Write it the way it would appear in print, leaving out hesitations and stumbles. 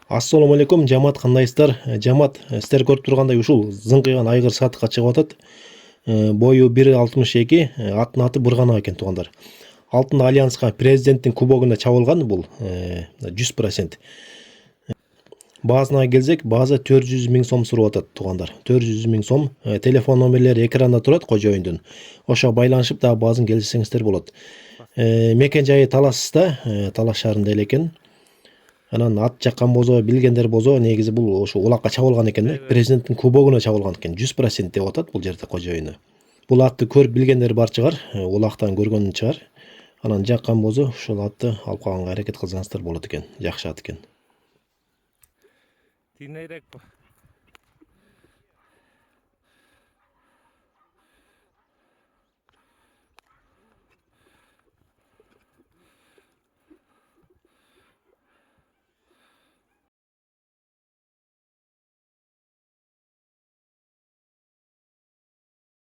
Ассалому алейкум, жамаат, кандайсыздар? Жамаат, сиздер көрүп тургандай ушул зыңкыган айгыр сатыкка чыгып атат. Бою 1,62, аттын аты Бурганов экен, туугандар. Алтын альянска президенттин кубогуна чабылган бул 100%. Баасына келсек, бааза 400 миң сом сурап атат, туугандар. 400 миң сом. Телефон номерлери экранда турат кожоюндун. Ошо байланышып дагы баазын келишсеңиздер болот. Мекен жайы Таласта, Талас шаарында эле экен. Анан ат жаккан болсо, билгендер болсо, негизи бул ошо улакка чабылган экен, президенттин кубогуна чабылган экен. 100% деп атат бул жерде кожоюну. Бул атты көрүп билгендер бар чыгар, улактан көргөн чыгар. Анан жаккан болсо, ушул атты алып калганга аракет кылсаңыздар болот экен. Жакшы ат экен.